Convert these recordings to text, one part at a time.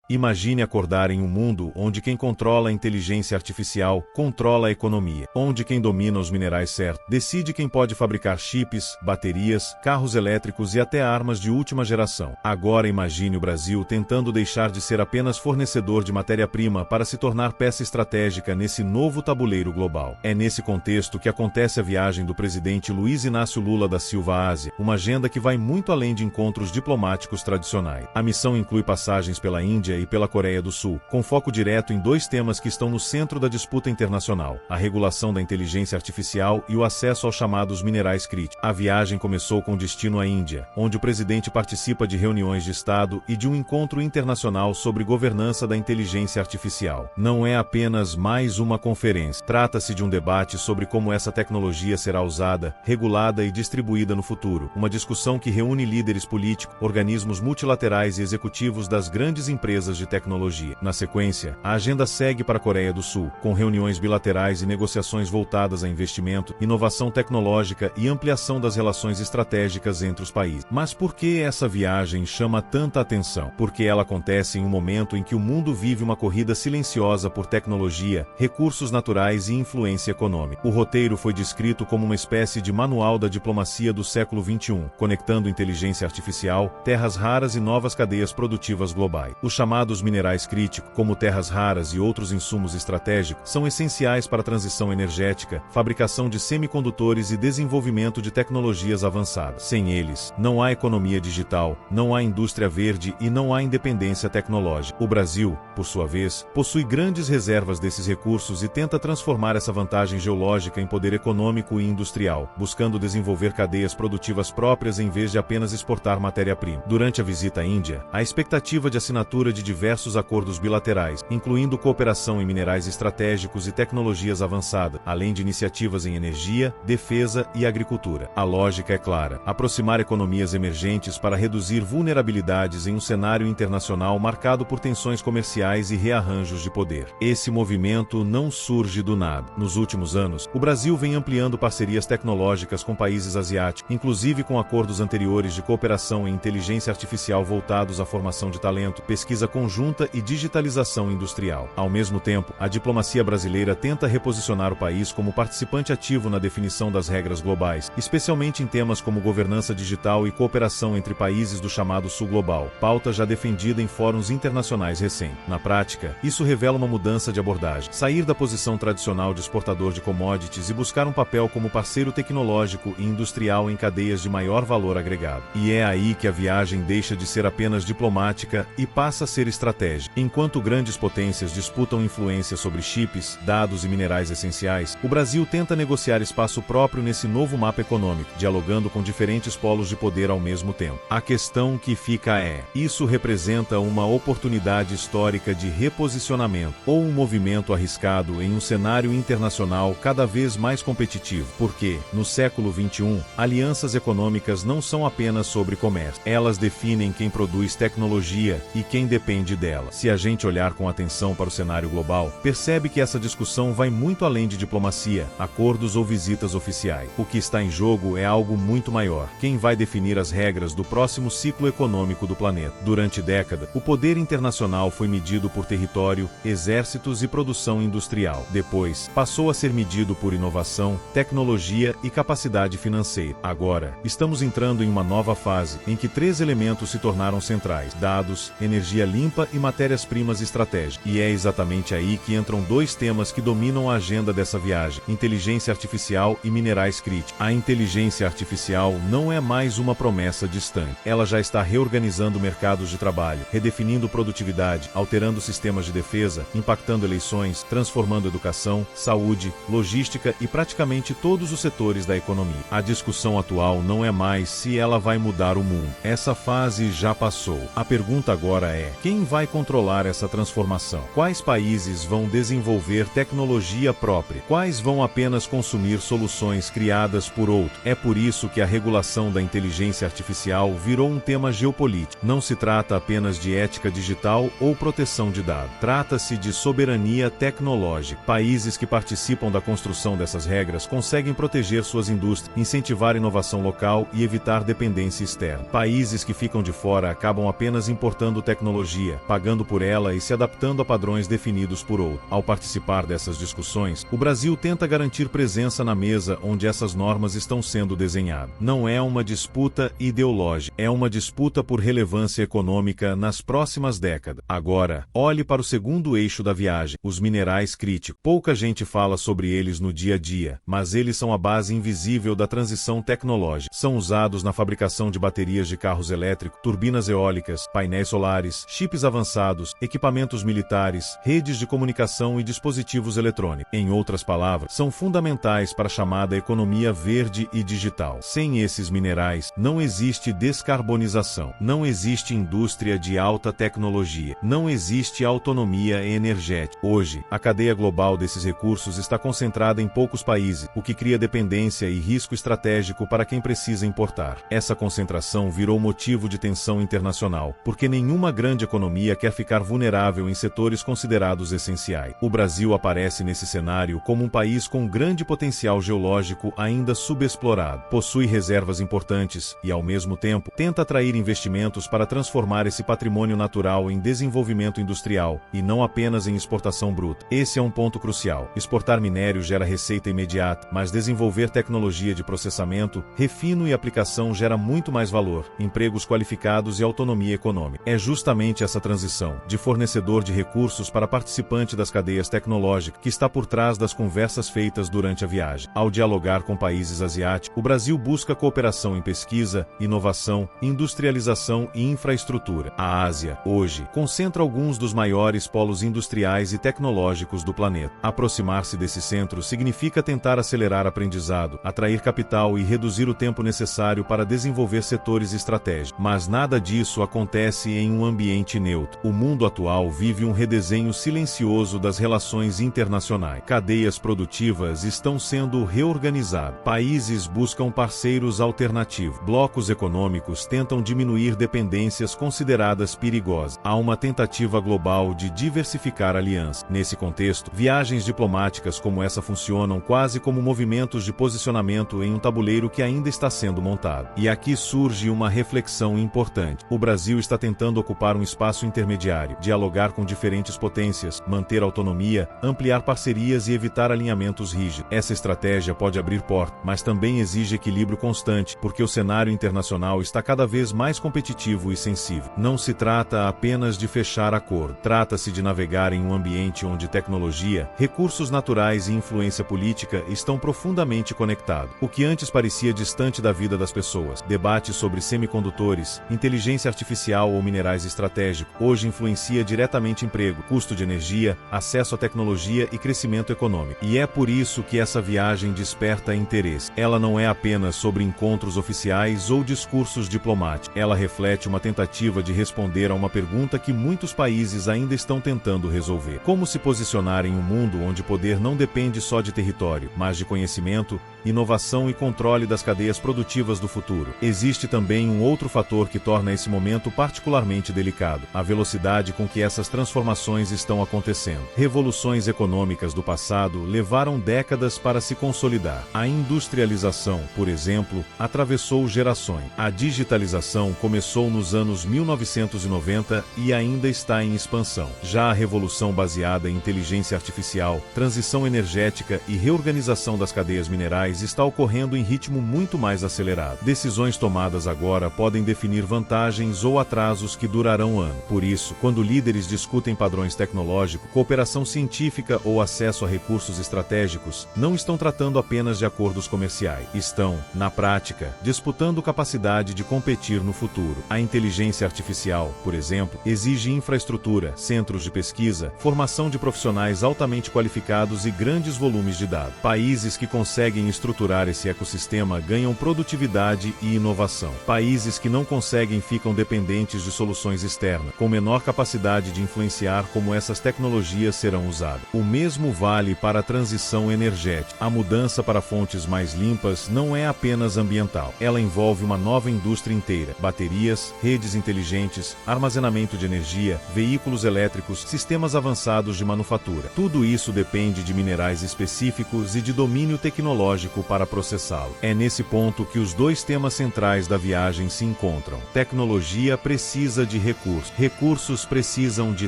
Imagine acordar em um mundo onde quem controla a inteligência artificial controla a economia, onde quem domina os minerais certos decide quem pode fabricar chips, baterias, carros elétricos e até armas de última geração. Agora imagine o Brasil tentando deixar de ser apenas fornecedor de matéria-prima para se tornar peça estratégica nesse novo tabuleiro global. É nesse contexto que acontece a viagem do presidente Luiz Inácio Lula da Silva à Ásia, uma agenda que vai muito além de encontros diplomáticos tradicionais. A missão inclui passagens pela Índia e pela Coreia do Sul, com foco direto em dois temas que estão no centro da disputa internacional: a regulação da inteligência artificial e o acesso aos chamados minerais críticos. A viagem começou com destino à Índia, onde o presidente participa de reuniões de Estado e de um encontro internacional sobre governança da inteligência artificial. Não é apenas mais uma conferência. Trata-se de um debate sobre como essa tecnologia será usada, regulada e distribuída no futuro. Uma discussão que reúne líderes políticos, organismos multilaterais e executivos das grandes empresas de tecnologia. Na sequência, a agenda segue para a Coreia do Sul, com reuniões bilaterais e negociações voltadas a investimento, inovação tecnológica e ampliação das relações estratégicas entre os países. Mas por que essa viagem chama tanta atenção? Porque ela acontece em um momento em que o mundo vive uma corrida silenciosa por tecnologia, recursos naturais e influência econômica. O roteiro foi descrito como uma espécie de manual da diplomacia do século XXI, conectando inteligência artificial, terras raras e novas cadeias produtivas globais. Os chamados minerais críticos, como terras raras e outros insumos estratégicos, são essenciais para a transição energética, fabricação de semicondutores e desenvolvimento de tecnologias avançadas. Sem eles, não há economia digital, não há indústria verde e não há independência tecnológica. O Brasil, por sua vez, possui grandes reservas desses recursos e tenta transformar essa vantagem geológica em poder econômico e industrial, buscando desenvolver cadeias produtivas próprias em vez de apenas exportar matéria-prima. Durante a visita à Índia, a expectativa de assinatura de diversos acordos bilaterais, incluindo cooperação em minerais estratégicos e tecnologias avançadas, além de iniciativas em energia, defesa e agricultura. A lógica é clara: aproximar economias emergentes para reduzir vulnerabilidades em um cenário internacional marcado por tensões comerciais e rearranjos de poder. Esse movimento não surge do nada. Nos últimos anos, o Brasil vem ampliando parcerias tecnológicas com países asiáticos, inclusive com acordos anteriores de cooperação em inteligência artificial voltados à formação de talento, pesquisa conjunta e digitalização industrial. Ao mesmo tempo, a diplomacia brasileira tenta reposicionar o país como participante ativo na definição das regras globais, especialmente em temas como governança digital e cooperação entre países do chamado Sul Global, pauta já defendida em fóruns internacionais recentes. Na prática, isso revela uma mudança de abordagem: sair da posição tradicional de exportador de commodities e buscar um papel como parceiro tecnológico e industrial em cadeias de maior valor agregado. E é aí que a viagem deixa de ser apenas diplomática e passa a ser estratégica. Enquanto grandes potências disputam influência sobre chips, dados e minerais essenciais, o Brasil tenta negociar espaço próprio nesse novo mapa econômico, dialogando com diferentes polos de poder ao mesmo tempo. A questão que fica é: isso representa uma oportunidade histórica de reposicionamento ou um movimento arriscado em um cenário internacional cada vez mais competitivo? Porque, no século XXI, alianças econômicas não são apenas sobre comércio. Elas definem quem produz tecnologia e quem depende dela. Se a gente olhar com atenção para o cenário global, percebe que essa discussão vai muito além de diplomacia, acordos ou visitas oficiais. O que está em jogo é algo muito maior: quem vai definir as regras do próximo ciclo econômico do planeta. Durante décadas, o poder internacional foi medido por território, exércitos e produção industrial. Depois, passou a ser medido por inovação, tecnologia e capacidade financeira. Agora, estamos entrando em uma nova fase, em que três elementos se tornaram centrais: dados, energia limpa e matérias-primas estratégicas. E é exatamente aí que entram dois temas que dominam a agenda dessa viagem: inteligência artificial e minerais críticos. A inteligência artificial não é mais uma promessa distante. Ela já está reorganizando mercados de trabalho, redefinindo produtividade, alterando sistemas de defesa, impactando eleições, transformando educação, saúde, logística e praticamente todos os setores da economia. A discussão atual não é mais se ela vai mudar o mundo. Essa fase já passou. A pergunta agora é: quem vai controlar essa transformação? Quais países vão desenvolver tecnologia própria? Quais vão apenas consumir soluções criadas por outros? É por isso que a regulação da inteligência artificial virou um tema geopolítico. Não se trata apenas de ética digital ou proteção de dados. Trata-se de soberania tecnológica. Países que participam da construção dessas regras conseguem proteger suas indústrias, incentivar inovação local e evitar dependência externa. Países que ficam de fora acabam apenas importando tecnologia tecnologia, pagando por ela e se adaptando a padrões definidos por outro. Ao participar dessas discussões, o Brasil tenta garantir presença na mesa onde essas normas estão sendo desenhadas. Não é uma disputa ideológica, é uma disputa por relevância econômica nas próximas décadas. Agora, olhe para o segundo eixo da viagem, os minerais críticos. Pouca gente fala sobre eles no dia a dia, mas eles são a base invisível da transição tecnológica. São usados na fabricação de baterias de carros elétricos, turbinas eólicas, painéis solares, chips avançados, equipamentos militares, redes de comunicação e dispositivos eletrônicos. Em outras palavras, são fundamentais para a chamada economia verde e digital. Sem esses minerais, não existe descarbonização, não existe indústria de alta tecnologia, não existe autonomia energética. Hoje, a cadeia global desses recursos está concentrada em poucos países, o que cria dependência e risco estratégico para quem precisa importar. Essa concentração virou motivo de tensão internacional, porque nenhuma grande economia quer ficar vulnerável em setores considerados essenciais. O Brasil aparece nesse cenário como um país com grande potencial geológico ainda subexplorado, possui reservas importantes e, ao mesmo tempo, tenta atrair investimentos para transformar esse patrimônio natural em desenvolvimento industrial e não apenas em exportação bruta. Esse é um ponto crucial. Exportar minério gera receita imediata, mas desenvolver tecnologia de processamento, refino e aplicação gera muito mais valor, empregos qualificados e autonomia econômica. É justamente essa transição, de fornecedor de recursos para participante das cadeias tecnológicas, que está por trás das conversas feitas durante a viagem. Ao dialogar com países asiáticos, o Brasil busca cooperação em pesquisa, inovação, industrialização e infraestrutura. A Ásia, hoje, concentra alguns dos maiores polos industriais e tecnológicos do planeta. Aproximar-se desse centro significa tentar acelerar aprendizado, atrair capital e reduzir o tempo necessário para desenvolver setores estratégicos. Mas nada disso acontece em um ambiente neutro. O mundo atual vive um redesenho silencioso das relações internacionais. Cadeias produtivas estão sendo reorganizadas. Países buscam parceiros alternativos. Blocos econômicos tentam diminuir dependências consideradas perigosas. Há uma tentativa global de diversificar alianças. Nesse contexto, viagens diplomáticas como essa funcionam quase como movimentos de posicionamento em um tabuleiro que ainda está sendo montado. E aqui surge uma reflexão importante. O Brasil está tentando ocupar um espaço intermediário, dialogar com diferentes potências, manter autonomia, ampliar parcerias e evitar alinhamentos rígidos. Essa estratégia pode abrir portas, mas também exige equilíbrio constante, porque o cenário internacional está cada vez mais competitivo e sensível. Não se trata apenas de fechar acordo, trata-se de navegar em um ambiente onde tecnologia, recursos naturais e influência política estão profundamente conectados. O que antes parecia distante da vida das pessoas, debates sobre semicondutores, inteligência artificial ou minerais estratégicos, hoje influencia diretamente emprego, custo de energia, acesso à tecnologia e crescimento econômico. E é por isso que essa viagem desperta interesse. Ela não é apenas sobre encontros oficiais ou discursos diplomáticos. Ela reflete uma tentativa de responder a uma pergunta que muitos países ainda estão tentando resolver. Como se posicionar em um mundo onde o poder não depende só de território, mas de conhecimento, inovação e controle das cadeias produtivas do futuro. Existe também um outro fator que torna esse momento particularmente delicado: a velocidade com que essas transformações estão acontecendo. Revoluções econômicas do passado levaram décadas para se consolidar. A industrialização, por exemplo, atravessou gerações. A digitalização começou nos anos 1990 e ainda está em expansão. Já a revolução baseada em inteligência artificial, transição energética e reorganização das cadeias minerais está ocorrendo em ritmo muito mais acelerado. Decisões tomadas agora podem definir vantagens ou atrasos que durarão anos. Por isso, quando líderes discutem padrões tecnológicos, cooperação científica ou acesso a recursos estratégicos, não estão tratando apenas de acordos comerciais. Estão, na prática, disputando capacidade de competir no futuro. A inteligência artificial, por exemplo, exige infraestrutura, centros de pesquisa, formação de profissionais altamente qualificados e grandes volumes de dados. Países que conseguem estruturar esse ecossistema ganham produtividade e inovação. Países que não conseguem ficam dependentes de soluções externas, com menor capacidade de influenciar como essas tecnologias serão usadas. O mesmo vale para a transição energética. A mudança para fontes mais limpas não é apenas ambiental. Ela envolve uma nova indústria inteira: baterias, redes inteligentes, armazenamento de energia, veículos elétricos, sistemas avançados de manufatura. Tudo isso depende de minerais específicos e de domínio tecnológico para processá-lo. É nesse ponto que os dois temas centrais da viagem se encontram. Tecnologia precisa de recursos. recursos. Recursos precisam de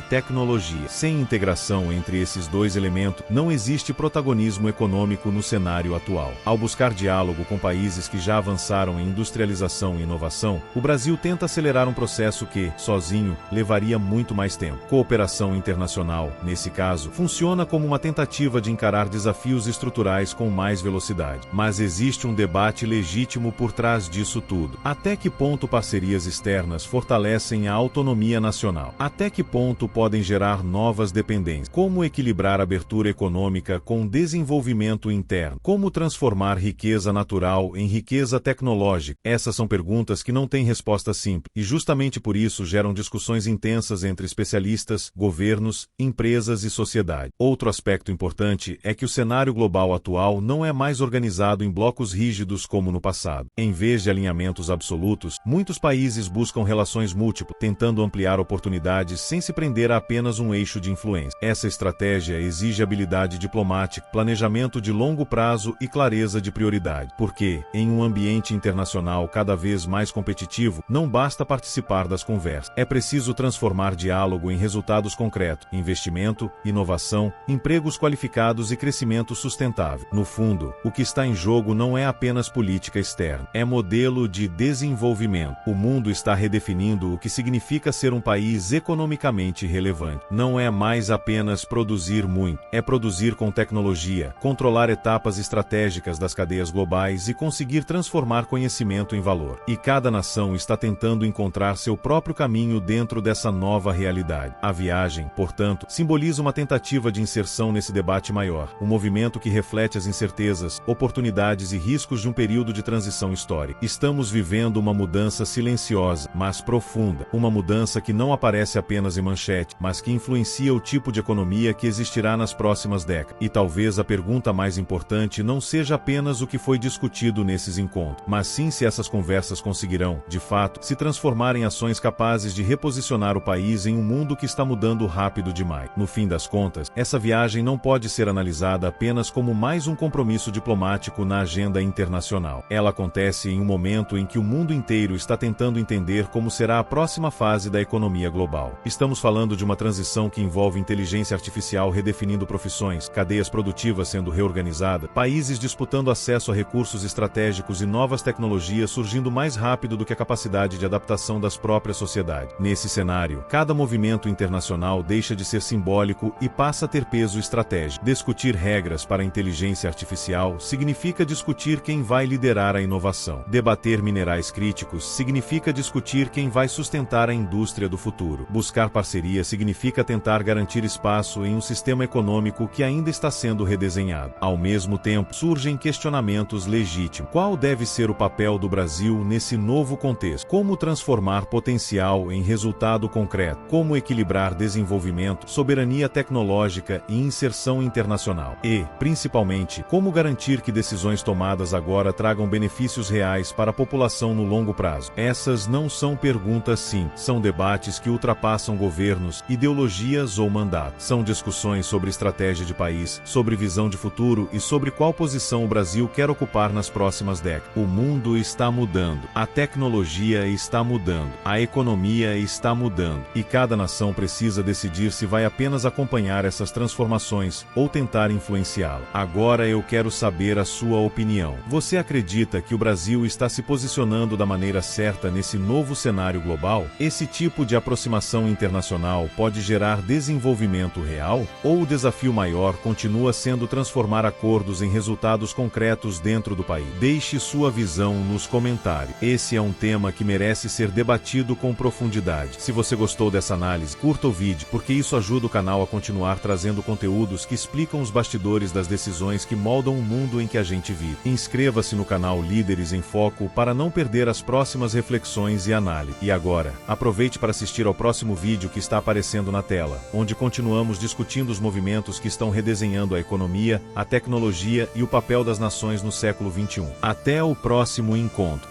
tecnologia. Sem integração entre esses dois elementos, não existe protagonismo econômico no cenário atual. Ao buscar diálogo com países que já avançaram em industrialização e inovação, o Brasil tenta acelerar um processo que, sozinho, levaria muito mais tempo. Cooperação internacional, nesse caso, funciona como uma tentativa de encarar desafios estruturais com mais velocidade. Mas existe um debate legítimo por trás disso tudo. Até que ponto parcerias externas fortalecem a autonomia nacional? Até que ponto podem gerar novas dependências? Como equilibrar a abertura econômica com desenvolvimento interno? Como transformar riqueza natural em riqueza tecnológica? Essas são perguntas que não têm resposta simples, e justamente por isso geram discussões intensas entre especialistas, governos, empresas e sociedade. Outro aspecto importante é que o cenário global atual não é mais organizado em blocos rígidos como no passado. Em vez de alinhamentos absolutos, muitos países buscam relações múltiplas, tentando ampliar oportunidades sem se prender a apenas um eixo de influência. Essa estratégia exige habilidade diplomática, planejamento de longo prazo e clareza de prioridade. Porque, em um ambiente internacional cada vez mais competitivo, não basta participar das conversas. É preciso transformar diálogo em resultados concretos, investimento, inovação, empregos qualificados e crescimento sustentável. No fundo, o que está em jogo não é apenas política externa, é modelo de desenvolvimento. O mundo está redefinindo o que significa ser um país economicamente relevante. Não é mais apenas produzir muito, é produzir com tecnologia, controlar etapas estratégicas das cadeias globais e conseguir transformar conhecimento em valor. E cada nação está tentando encontrar seu próprio caminho dentro dessa nova realidade. A viagem, portanto, simboliza uma tentativa de inserção nesse debate maior, um movimento que reflete as incertezas, oportunidades e riscos de um período de transição histórica. Estamos vivendo uma mudança silenciosa, mas profunda, uma mudança que não aparece apenas em manchete, mas que influencia o tipo de economia que existirá nas próximas décadas. E talvez a pergunta mais importante não seja apenas o que foi discutido nesses encontros, mas sim se essas conversas conseguirão, de fato, se transformar em ações capazes de reposicionar o país em um mundo que está mudando rápido demais. No fim das contas, essa viagem não pode ser analisada apenas como mais um compromisso diplomático na agenda internacional. Ela acontece em um momento em que o mundo inteiro está tentando entender como será a próxima fase da economia global. Estamos falando de uma transição que envolve inteligência artificial redefinindo profissões, cadeias produtivas sendo reorganizadas, países disputando acesso a recursos estratégicos e novas tecnologias surgindo mais rápido do que a capacidade de adaptação das próprias sociedades. Nesse cenário, cada movimento internacional deixa de ser simbólico e passa a ter peso estratégico. Discutir regras para a inteligência artificial significa discutir quem vai liderar a inovação. Debater minerais críticos significa discutir quem vai sustentar a indústria do futuro. Buscar parceria significa tentar garantir espaço em um sistema econômico que ainda está sendo redesenhado. Ao mesmo tempo, surgem questionamentos legítimos. Qual deve ser o papel do Brasil nesse novo contexto? Como transformar potencial em resultado concreto? Como equilibrar desenvolvimento, soberania tecnológica e inserção internacional? E, principalmente, como garantir que decisões tomadas agora tragam benefícios reais para a população no longo prazo? Essas não são perguntas simples, são debates que ultrapassam governos, ideologias ou mandatos. São discussões sobre estratégia de país, sobre visão de futuro e sobre qual posição o Brasil quer ocupar nas próximas décadas. O mundo está mudando, a tecnologia está mudando, a economia está mudando, e cada nação precisa decidir se vai apenas acompanhar essas transformações ou tentar influenciá-la. Agora eu quero saber a sua opinião. Você acredita que o Brasil está se posicionando da maneira certa nesse novo cenário global? Esse tipo de aproximação internacional pode gerar desenvolvimento real? Ou o desafio maior continua sendo transformar acordos em resultados concretos dentro do país? Deixe sua visão nos comentários. Esse é um tema que merece ser debatido com profundidade. Se você gostou dessa análise, curta o vídeo, porque isso ajuda o canal a continuar trazendo conteúdos que explicam os bastidores das decisões que moldam o mundo em que a gente vive. Inscreva-se no canal Líderes em Foco para não perder as próximas reflexões e análise. E agora, aproveite para assistir ao próximo vídeo que está aparecendo na tela, onde continuamos discutindo os movimentos que estão redesenhando a economia, a tecnologia e o papel das nações no século XXI. Até o próximo encontro.